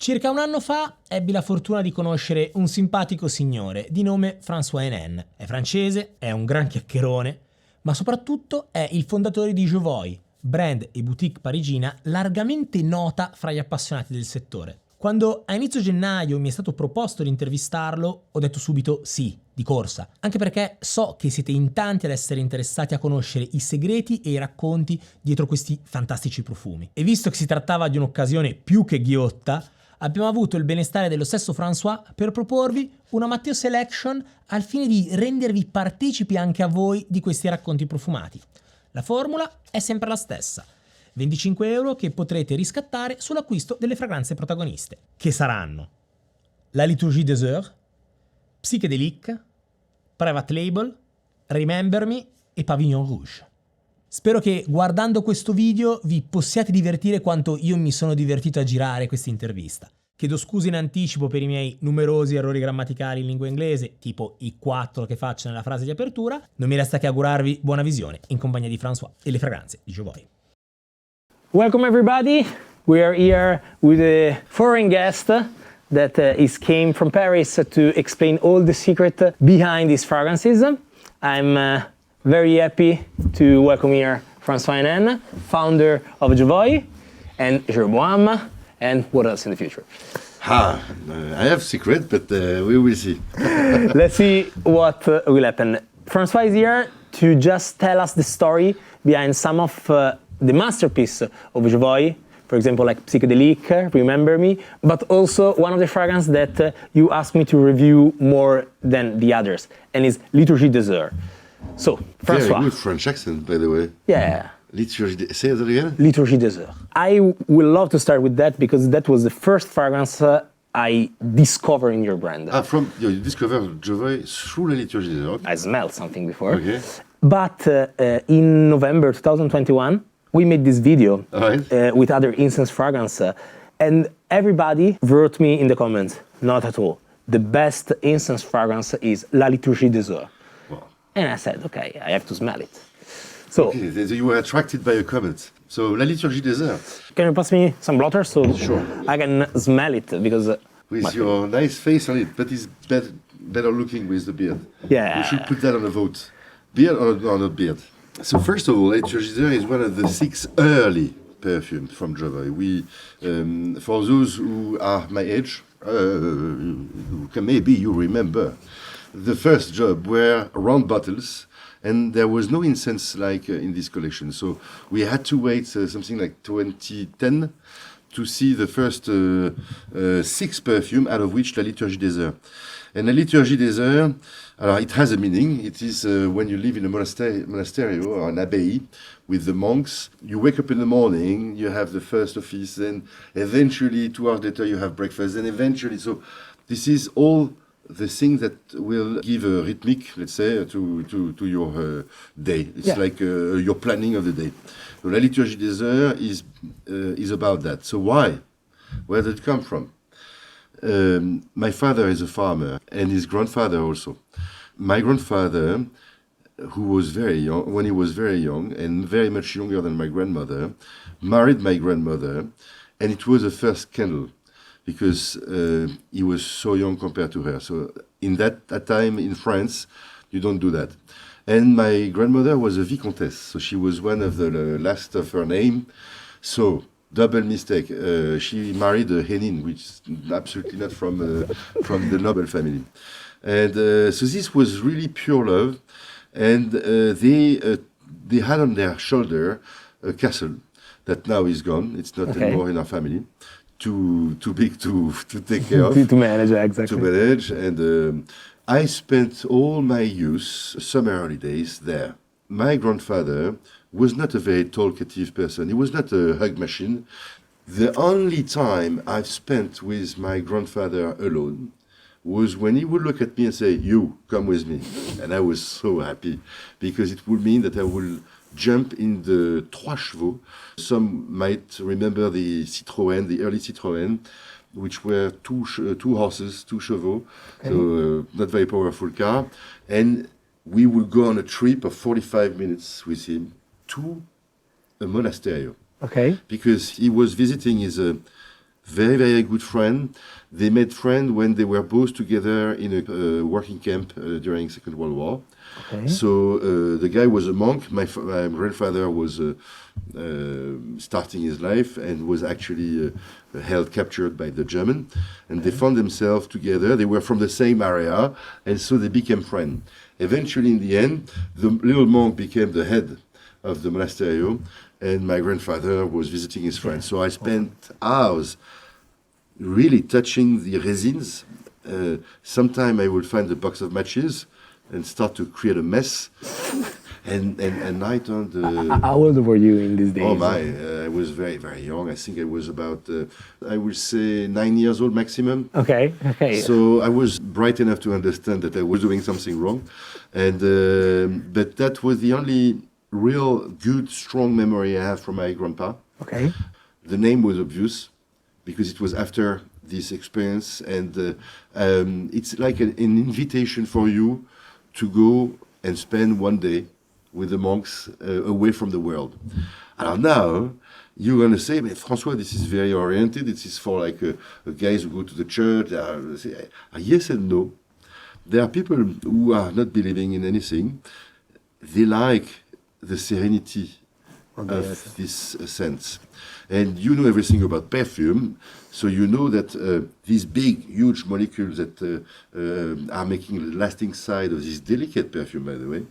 Circa un anno fa ebbi la fortuna di conoscere un simpatico signore di nome Francois Henin. È francese, è un gran chiacchierone, ma soprattutto è il fondatore di Jovoy, brand e boutique parigina largamente nota fra gli appassionati del settore. Quando a inizio gennaio mi è stato proposto di intervistarlo, ho detto subito sì, di corsa, anche perché so che siete in tanti ad essere interessati a conoscere i segreti e i racconti dietro questi fantastici profumi. E visto che si trattava di un'occasione più che ghiotta, abbiamo avuto il benestare dello stesso François per proporvi una Matteo Selection al fine di rendervi partecipi anche a voi di questi racconti profumati. La formula è sempre la stessa: 25 euro che potrete riscattare sull'acquisto delle fragranze protagoniste, che saranno la Liturgie des Heures, Psychedelique, Private Label, Remember Me e Pavillon Rouge. Spero che guardando questo video vi possiate divertire quanto io mi sono divertito a girare questa intervista. Chiedo scusa in anticipo per i miei numerosi errori grammaticali in lingua inglese, tipo i 4 che faccio nella frase di apertura. Non mi resta che augurarvi buona visione in compagnia di François e le fragranze di Jovoy. Welcome everybody. We are here with a foreign guest that is came from Paris to explain all the secret behind these fragrances. I'm very happy to welcome here Francois Henin, founder of Jovoy, and Jeroboam, and what else in the future? I have secret, but we will see. Let's see what will happen. Francois is here to just tell us the story behind some of the masterpiece of Jovoy, for example, like Psychedelique, Remember Me, but also one of the fragrances that you asked me to review more than the others, and is Liturgie des Heures. So, Francois. Very good French accent, by the way. Yeah. Say that again? Liturgie des Heures. I would love to start with that because that was the first fragrance I discovered in your brand. You discovered Jovoy through la Liturgie des Heures. I smelled something before. Okay. But in November 2021, we made this video with other incense fragrance, and everybody wrote me in the comments, not at all. The best incense fragrance is La Liturgie des Heures. Wow. And I said, okay, I have to smell it. So, okay, you were attracted by a comment. So, La Liturgie des Heures. Can you pass me some blotter so sure. I can smell it? Because with your nice face on it, but it's better looking with the beard. Yeah. You should put that on a vote. Beard or not beard? So first of all, Liturgie des Heures is one of the 6 early perfumes from Jovoy. We, for those who are my age, maybe you remember, the first job were round bottles, and there was no incense like in this collection. So we had to wait something like 2010 to see the first 6 perfume, out of which La Liturgie des Heures. And La Liturgie des Heures, it has a meaning. It is when you live in a monastery or an abbey with the monks, you wake up in the morning, you have the first office, then eventually 2 hours later you have breakfast, and eventually, so this is all the thing that will give a rhythmic, let's say, to your day. It's like your planning of the day. So La Liturgie des Heures is about that. So why? Where did it come from? My father is a farmer, and his grandfather also. My grandfather, who was very young, when he was very young, and very much younger than my grandmother, married my grandmother, and it was a first scandal, because he was so young compared to her. So in that time in France, you don't do that. And my grandmother was a vicomtesse, so she was one of the last of her name. So double mistake. She married a Henin, which is absolutely not from the noble family. And so this was really pure love. And they had on their shoulder a castle that now is gone. It's not anymore in our family. Too big to take care of. to manage, exactly. To manage. And I spent all my youth, summer holidays, there. My grandfather was not a very talkative person. He was not a hug machine. The only time I've spent with my grandfather alone was when he would look at me and say, "You, come with me." And I was so happy, because it would mean that I would jump in the Trois Chevaux. Some might remember the Citroën, the early Citroën, which were two horses, 2 chevaux, so not very powerful car. And we would go on a trip of 45 minutes with him to a monastery. Okay. Because he was visiting his very, very good friend. They made friends when they were both together in a working camp during Second World War. Okay. So the guy was a monk. My grandfather was starting his life and was actually held captured by the German. And they found themselves together. They were from the same area, and so they became friends. Eventually, in the end, the little monk became the head of the monastery, and my grandfather was visiting his friends. So I spent hours really touching the resins. Sometime I would find a box of matches and start to create a mess. And I turned... How old were you in these days? Oh my, I was very, very young. I think I was about, I would say 9 years old maximum. Okay. So I was bright enough to understand that I was doing something wrong. And but that was the only real good, strong memory I have from my grandpa. Okay. The name was obvious because it was after this experience. And it's like an invitation for you to go and spend one day with the monks away from the world. And now you're going to say, but Francois, this is very oriented. This is for like guys who go to the church. Yes and no. There are people who are not believing in anything. They like the serenity of this sense. And you know everything about perfume, so you know that these big, huge molecules that are making the lasting side of this delicate perfume, by the way,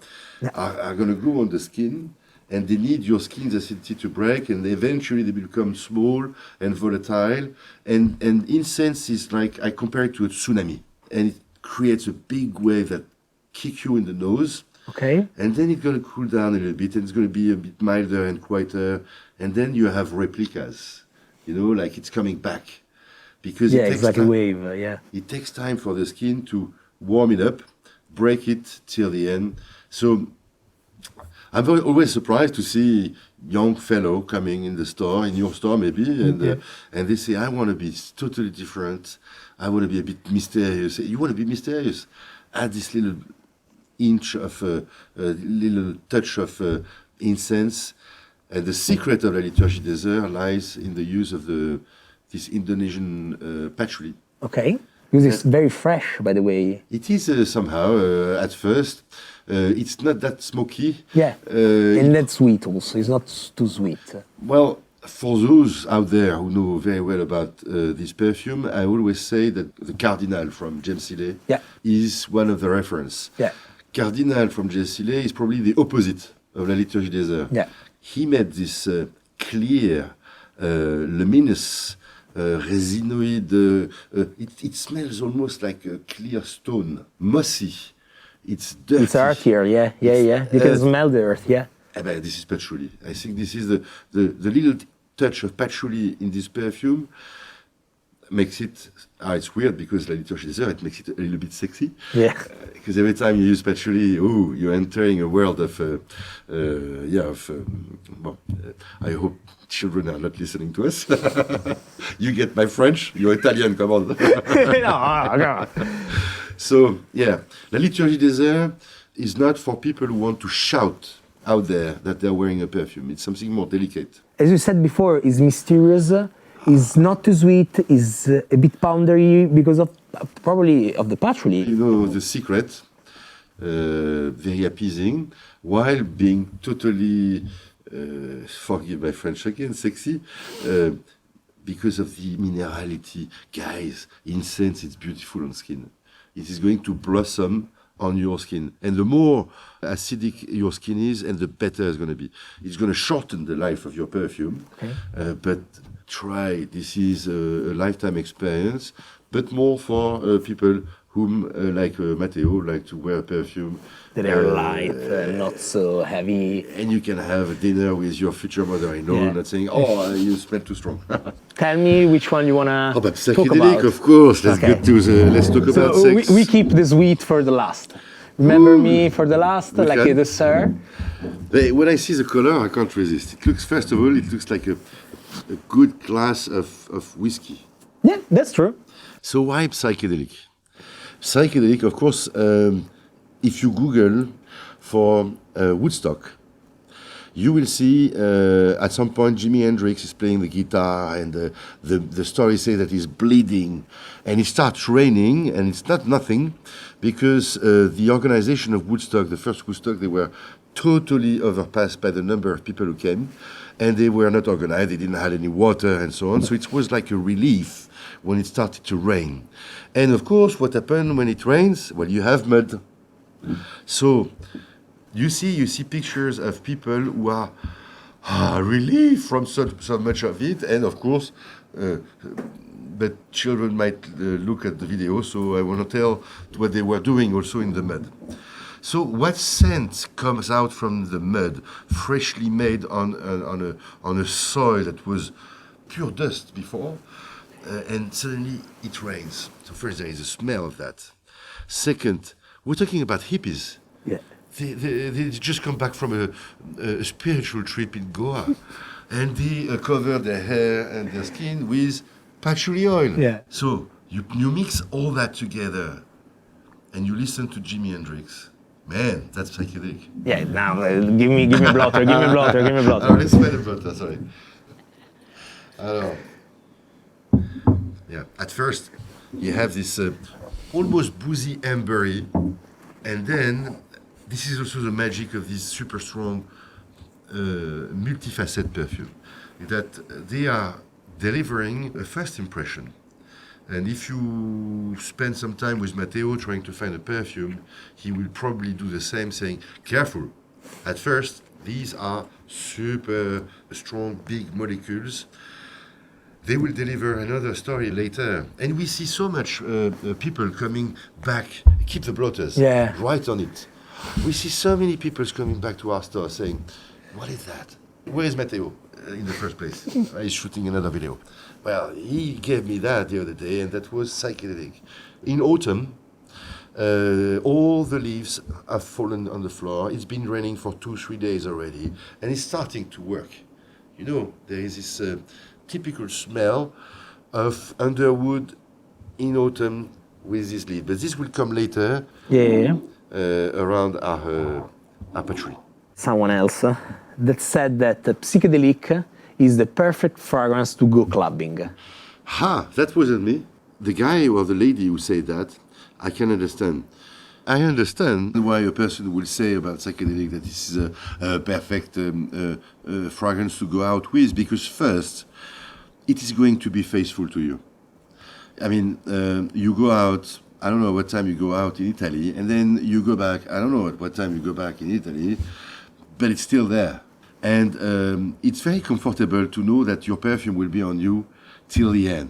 are going to go on the skin, and they need your skin's acidity to break, and eventually they become small and volatile. And incense is like, I compare it to a tsunami, and it creates a big wave that kicks you in the nose. Okay. And then it's going to cool down a little bit, and it's going to be a bit milder and quieter. And then you have replicas, like it's coming back. Because it takes like time. A wave, It takes time for the skin to warm it up, break it till the end. So I'm always surprised to see young fellow coming in the store, in your store maybe, and they say, I want to be totally different. I want to be a bit mysterious. You want to be mysterious? Add this little inch of a little touch of incense, and the secret of la Liturgie des Heures lies in the use of this Indonesian patchouli. Okay, because it's very fresh, by the way. It is somehow at first. It's not that smoky. Yeah, and that's sweet also. It's not too sweet. Well, for those out there who know very well about this perfume, I always say that the Cardinal from James Healey is one of the reference. Yeah. Cardinal from James Healey is probably the opposite of La Liturgie des Heures. Yeah. He made this clear, luminous, resinoid, it smells almost like a clear stone, mossy. It's dirty. It's earthier, yeah. You can smell the earth, yeah. This is patchouli. I think this is the little touch of patchouli in this perfume makes it, it's weird because La Liturgie des Heures, it makes it a little bit sexy. Yeah. Because every time you use patchouli, you're entering a world of, I hope children are not listening to us. You get my French, you're Italian, come on. No. So, La Liturgie des Heures is not for people who want to shout out there that they're wearing a perfume. It's something more delicate. As you said before, it's mysterious, it's not too sweet, it's a bit powdery because of probably of the patchouli. You know the secret, very appeasing, while being totally, forgive my French again, sexy, because of the minerality. Guys, incense, it's beautiful on skin. It is going to blossom on your skin. And the more acidic your skin is, and the better it's going to be. It's going to shorten the life of your perfume. Okay. But try, this is a lifetime experience, but more for people whom, like Matteo, like to wear perfume. That are light, not so heavy. And you can have a dinner with your future mother-in-law, not saying, you smell too strong. Tell me which one you want to but talk psychedelic, about. Of course. Let's get to let's talk about sex. We keep the sweet for the last. Remember me for the last, like a dessert. When I see the color, I can't resist. It looks, first of all, it looks like a good glass of whiskey. Yeah, that's true. So why psychedelic? Psychedelic, of course, if you Google for Woodstock, you will see at some point Jimi Hendrix is playing the guitar, and the story says that he's bleeding, and it starts raining, and it's not nothing, because the organization of Woodstock, the first Woodstock, they were totally overpassed by the number of people who came, and they were not organized, they didn't have any water and so on, so it was like a relief when it started to rain. And of course, what happened when it rains? Well, you have mud. So you see pictures of people who are relieved from so much of it, and of course, but children might look at the video, so I want to tell what they were doing also in the mud. So what scent comes out from the mud, freshly made on a soil that was pure dust before, and suddenly it rains. So first there is a smell of that. Second, we're talking about hippies. Yeah. They just come back from a spiritual trip in Goa, and they cover their hair and their skin with patchouli oil. Yeah. So you mix all that together, and you listen to Jimi Hendrix. Man, that's psychedelic. Yeah, now give me blotter, give me blotter, give me blotter. Alors, let's smell a blotter, sorry. Alors, yeah, at first you have this almost boozy ambery, and then this is also the magic of this super strong multifacet perfume, that they are delivering a first impression. And if you spend some time with Matteo trying to find a perfume, he will probably do the same, saying, careful. At first, these are super strong, big molecules. They will deliver another story later. And we see so much people coming back, keep the blotters, right on it. We see so many people coming back to our store saying, what is that? Where is Matteo in the first place? He's shooting another video. Well, he gave me that the other day, and that was psychedelic. In autumn, all the leaves have fallen on the floor. It's been raining for 2-3 days already, and it's starting to work. You know, there is this typical smell of underwood in autumn with this leaf. But this will come later around our patchouli. Someone else that said that Psychedelique is the perfect fragrance to go clubbing. That wasn't me. The guy or the lady who said that, I can understand. I understand why a person will say about psychedelic that this is a perfect fragrance to go out with, because first, it is going to be faithful to you. I mean, you go out, I don't know what time you go out in Italy, and then you go back, I don't know at what time you go back in Italy, but it's still there. And it's very comfortable to know that your perfume will be on you till the end.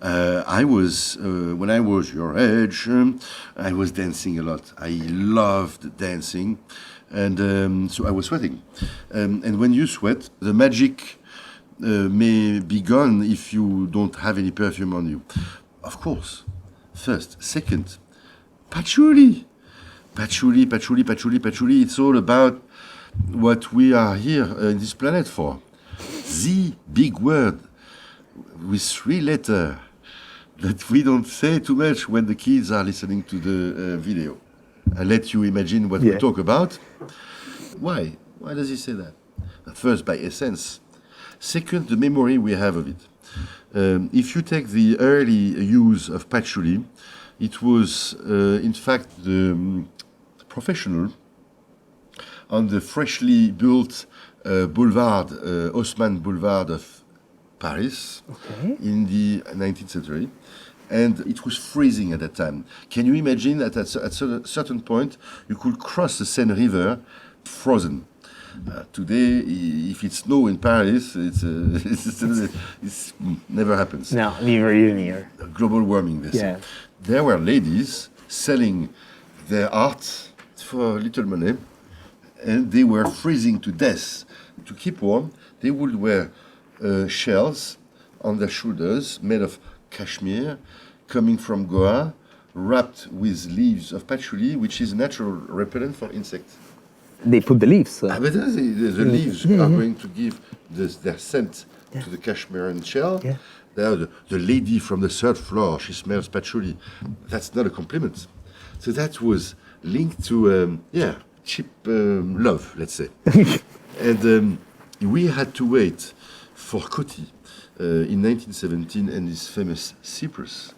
I was, when I was your age, I was dancing a lot. I loved dancing, and so I was sweating. And when you sweat, the magic may be gone if you don't have any perfume on you. Of course, first. Second, patchouli. Patchouli, patchouli, patchouli, patchouli. It's all about what we are here in this planet for. The big word with 3 letters that we don't say too much when the kids are listening to the video. I'll let you imagine what we talk about. Why? Why does he say that? First, by essence. Second, the memory we have of it. If you take the early use of patchouli, it was, in fact, the professional on the freshly built boulevard, Haussmann Boulevard of Paris, in the 19th century. And it was freezing at that time. Can you imagine that at a certain point you could cross the Seine River frozen? Today, if it snows in Paris, it's never happens. No, never even here. Global warming, this. Yeah. There were ladies selling their art for little money, and they were freezing to death. To keep warm, they would wear shells on their shoulders made of cashmere, coming from Goa, wrapped with leaves of patchouli, which is natural repellent for insects. They put the leaves. But the leaves are going to give their scent to the cashmere and shell. Yeah. The lady from the 3rd floor, she smells patchouli. That's not a compliment. So that was linked to, cheap love, let's say. And we had to wait for Coty in 1917 and his famous Cyprus,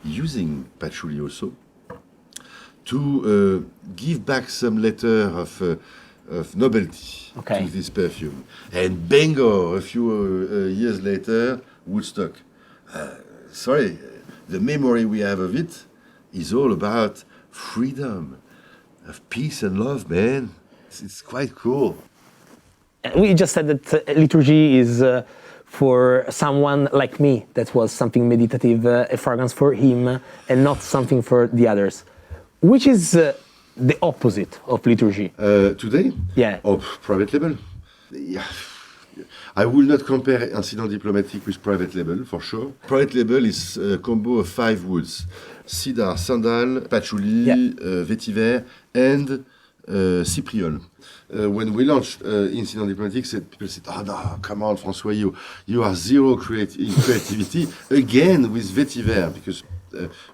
using patchouli also, to give back some letter of novelty to this perfume. And bingo, a few years later, Woodstock. Sorry, the memory we have of it is all about freedom, of peace and love, man. It's quite cool. We just said that Liturgie is for someone like me, that was something meditative, a fragrance for him, and not something for the others. Which is the opposite of Liturgie? Today? Yeah. Oh, private label. Yeah. I will not compare Incident Diplomatique with private label, for sure. Private label is a combo of 5 woods. Cedar, sandal, patchouli, vetiver, and cypriol. When we launched Incident Diplomatique, people said, "Oh no, come on, Francois, you are zero creativity." Again with vetiver, because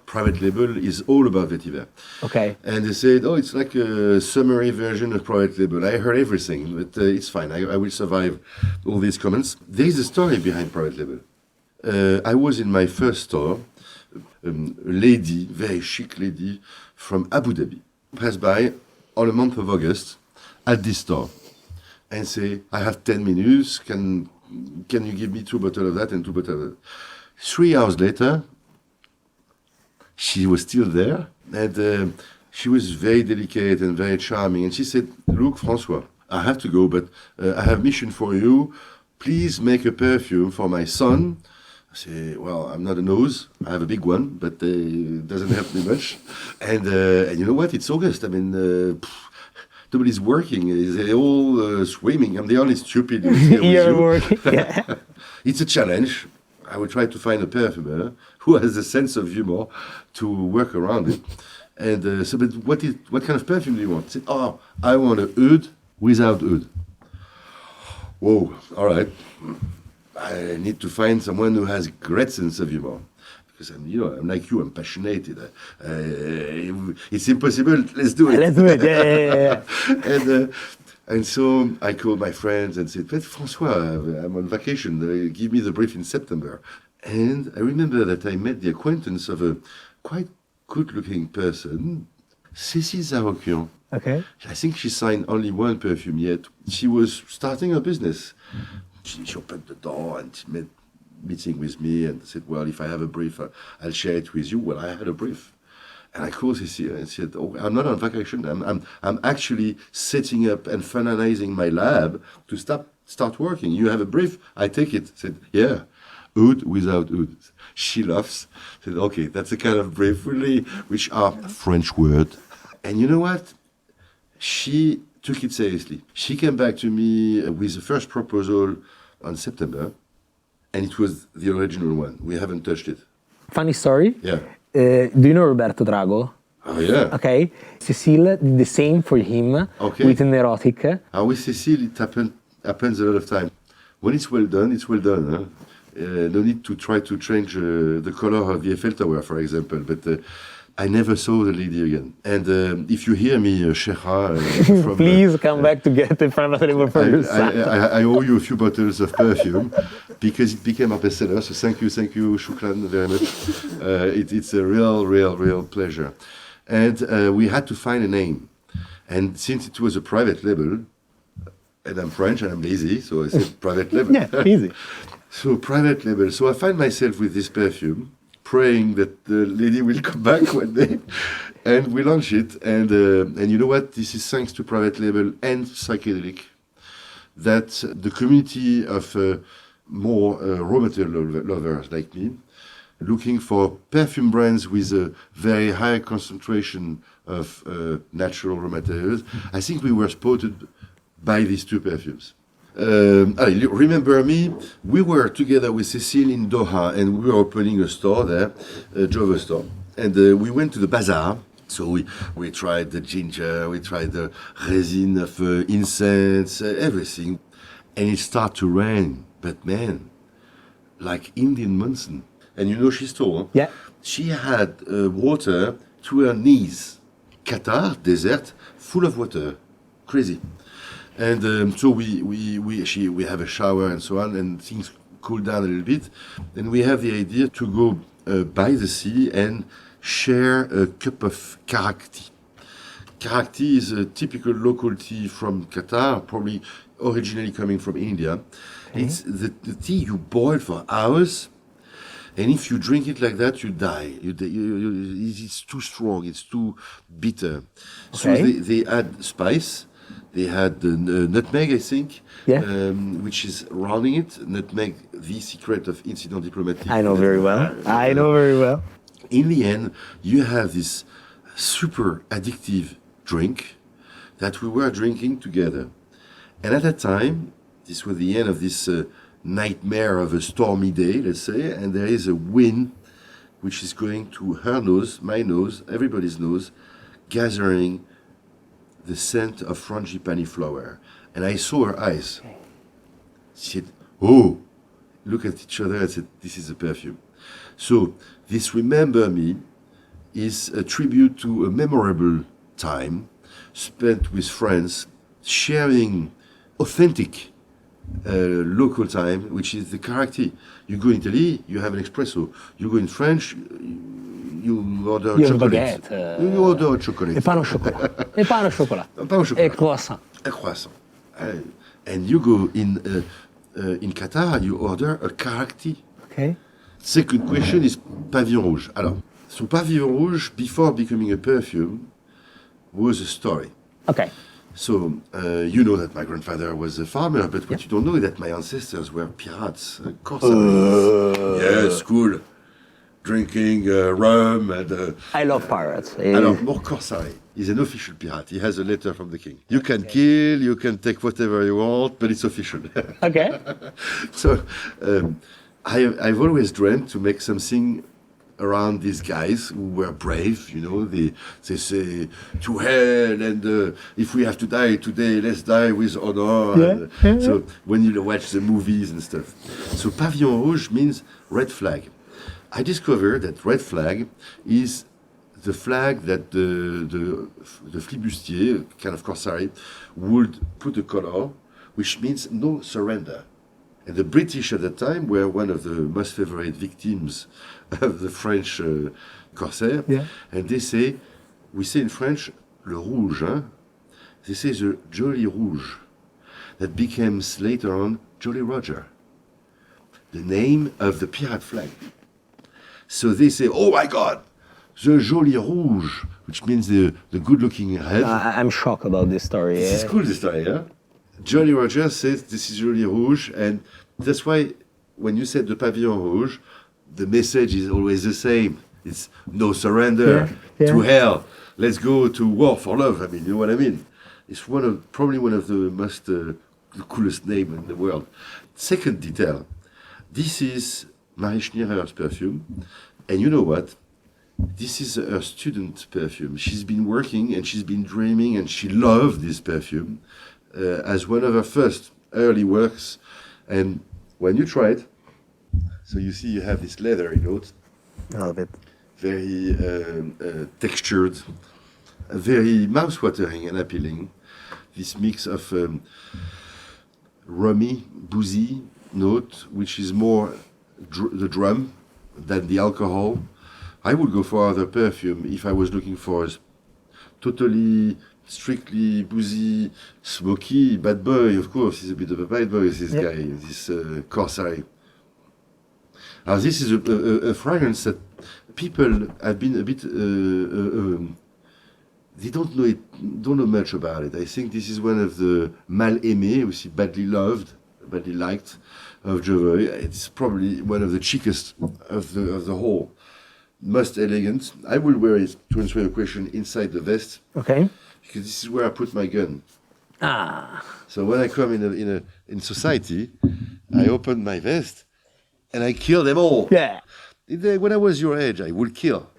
private label is all about vetiver. Okay. And they said, "Oh, it's like a summary version of private label." I heard everything, but it's fine. I will survive all these comments. There is a story behind private label. I was in my first store. A lady, very chic lady from Abu Dhabi, passed by on the month of August at this store and say, "I have 10 minutes, can you give me 2 bottles of that and 2 bottles of that?" 3 hours later, she was still there, and she was very delicate and very charming. And she said, "Look, Francois, I have to go, but I have mission for you. Please make a perfume for my son." I say, "Well, I'm not a nose. I have a big one, but it doesn't help me much." And you know what? It's August. I mean, nobody's working. They're all swimming. I'm the only stupid who's here with you. Working. Yeah. It's a challenge. I will try to find a perfumer who has a sense of humor to work around it. And but what kind of perfume do you want? I said, "Oh, I want a oud without oud." Whoa, all right. I need to find someone who has great sense of humor. Because I'm like you, I'm passionate. It's impossible, let's do it. Let's do it, yeah. And so I called my friends and said, "But Francois, I'm on vacation. Give me the brief in September." And I remember that I met the acquaintance of a quite good-looking person, Cécile Zarokian. Okay. I think she signed only 1 perfume yet. She was starting her business. She opened the door and she made meeting with me and said, "Well, if I have a brief, I'll share it with you." Well, I had a brief. And I called Cécile and said, "Oh, I'm not on vacation. I'm actually setting up and finalizing my lab to start working. You have a brief? I take it." I said, "Yeah, oud without oud." She laughs. Said, "Okay, that's the kind of brief, really, which are French word." And you know what? She took it seriously. She came back to me with the first proposal on September, and it was the original one. We haven't touched it. Funny story. Yeah. Do you know Roberto Drago? Oh, yeah. Okay. Cécile did the same for him with an erotic. With Cécile, it happens a lot of time. When it's well done, it's well done. Huh? No need to try to change the color of the Eiffel Tower, for example. But I never saw the lady again. And if you hear me, Sheikha, from, please come back to get the private label for your son. I owe you a few bottles of perfume because it became a bestseller. So thank you, Shukran, very much. It's a real pleasure. And we had to find a name. And since it was a private label, and I'm French and I'm lazy, so I said private label. Yeah, easy. So private label. So I find myself with this perfume, praying that the lady will come back one day, and we launch it. And you know what? This is thanks to private label and Psychedelique, that the community of more raw material lovers like me, looking for perfume brands with a very high concentration of natural raw materials, I think we were spotted by these 2 perfumes. Remember me? We were together with Cécile in Doha, and we were opening a store there, a Jovoy store. And we went to the bazaar. So we tried the ginger, we tried the resin of incense, everything. And it started to rain. But man, like Indian monsoon. And you know she stole. Yeah. She had water to her knees. Qatar, desert, full of water. Crazy. And so we have a shower and so on, and things cool down a little bit. Then we have the idea to go by the sea and share a cup of karak tea. Karak tea is a typical local tea from Qatar, probably originally coming from India. It's the tea you boil for hours, and if you drink it like that, you die. It's too strong, it's too bitter. So they add spice. They had nutmeg, I think, which is rounding it. Nutmeg, the secret of incident diplomatique. I know very well. In the end, you have this super addictive drink that we were drinking together. And at that time, this was the end of this nightmare of a stormy day, let's say, and there is a wind which is going to her nose, my nose, everybody's nose, gathering the scent of frangipani flower. And I saw her eyes. She said, oh, look at each other and said, this is a perfume. So this Remember Me is a tribute to a memorable time spent with friends, sharing authentic local time, which is the character. You go in Italy, you have an espresso. You go in French, you order chocolate. You order chocolate. Et pain au chocolat. Et pain au chocolat. Et croissant. A croissant. And you go in Qatar, you order a character. Okay. Second question is Pavillon Rouge. Alors, so Pavillon Rouge, before becoming a perfume, was a story. Okay. So, you know that my grandfather was a farmer, but what you don't know is that my ancestors were pirates, corsairs. Yes, cool. Drinking rum and... I love pirates. Alors, more corsairs. He's an official pirate. He has a letter from the king. You can kill, you can take whatever you want, but it's official. Okay. So, I've always dreamt to make something around these guys who were brave, you know, they say, to hell, and if we have to die today, let's die with honor. So when you watch the movies and stuff. So Pavillon Rouge means red flag. I discovered that red flag is the flag that the flibustier, kind of corsairs, would put a color, which means no surrender. And the British at that time were one of the most favorite victims of the French corsair. And they say, we say in French, le rouge, hein? They say the Jolly Rouge, that becomes later on Jolly Roger, the name of the pirate flag. So they say, oh my God, the Jolly Rouge, which means the good-looking red. I'm shocked about this story. This is cool, this story, huh? Jolly Roger says this is Jolly Rouge, and that's why when you said the Pavillon Rouge, the message is always the same. It's no surrender to hell. Let's go to war for love. I mean, you know what I mean? It's probably one of the most the coolest name in the world. Second detail, this is Marie Schneerer's perfume, and you know what? This is her student perfume. She's been working and she's been dreaming, and she loved this perfume as one of her first early works. And when you try it, so you see you have this leathery note. I love it. Very textured, very mouth-watering and appealing. This mix of rummy, boozy note, which is more the drum than the alcohol. I would go for other perfume if I was looking for a totally, strictly boozy, smoky, bad boy. Of course, he's a bit of a bad boy, this guy, this corsair. Now, this is a fragrance that people have been a bit, they don't know much about it. I think this is one of the mal aimés, aussi badly loved, badly liked, of Jovoy. It's probably one of the cheapest of the whole. Most elegant. I will wear it, to answer your question, inside the vest. Okay. Because this is where I put my gun. Ah. So when I come in society, I open my vest and I kill them all. Yeah. When I was your age, I would kill.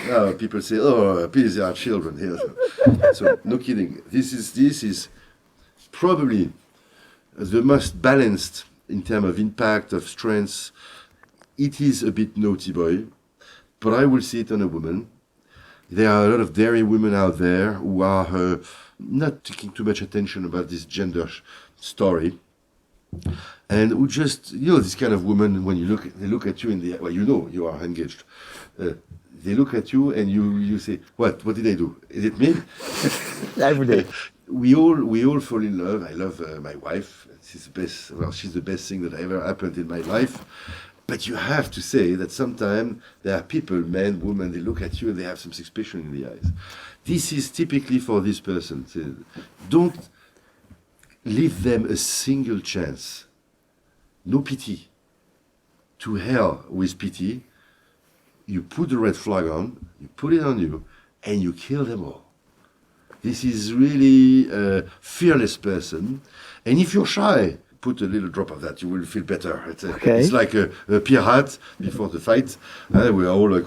Now people say, "Oh, please, there are children here." So no kidding. This is probably the most balanced in terms of impact, of strength. It is a bit naughty boy, but I will see it on a woman. There are a lot of dairy women out there who are not taking too much attention about this gender story. And who just, this kind of woman, when they look at you in the, well, you are engaged. They look at you and you say, what did I do? Is it me? Every day. We all fall in love. I love my wife. She's the best thing that ever happened in my life. But you have to say that sometimes there are people, men, women, they look at you and they have something special in the eyes. This is typically for this person. Don't leave them a single chance. No pity. To hell with pity. You put the red flag on, you put it on you, and you kill them all. This is really a fearless person. And if you're shy, put a little drop of that, you will feel better. It's like a pirate before the fight. We are all like,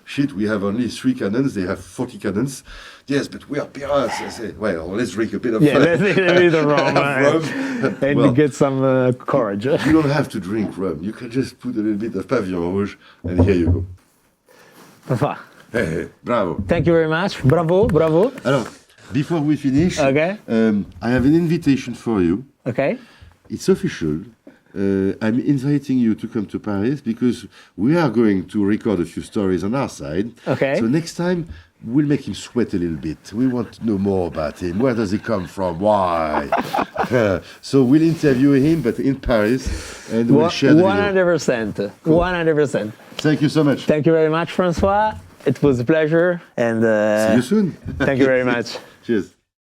shit, we have only 3 cannons, they have 40 cannons. Yes, but we are pirates. I say, well, let's drink a bit of let's drink a bit of rum. And you get some courage. You don't have to drink rum. You can just put a little bit of Pavillon Rouge, and here you go. Hey, bravo. Thank you very much. Bravo. Alors, before we finish, okay. I have an invitation for you. Okay. It's official. I'm inviting you to come to Paris because we are going to record a few stories on our side. Okay. So next time, we'll make him sweat a little bit. We want to know more about him. Where does he come from? Why? So we'll interview him, but in Paris, and we'll share the 100%. Video. Cool. 100%. Thank you so much. Thank you very much, Francois. It was a pleasure. And see you soon. Thank you very much. Cheers.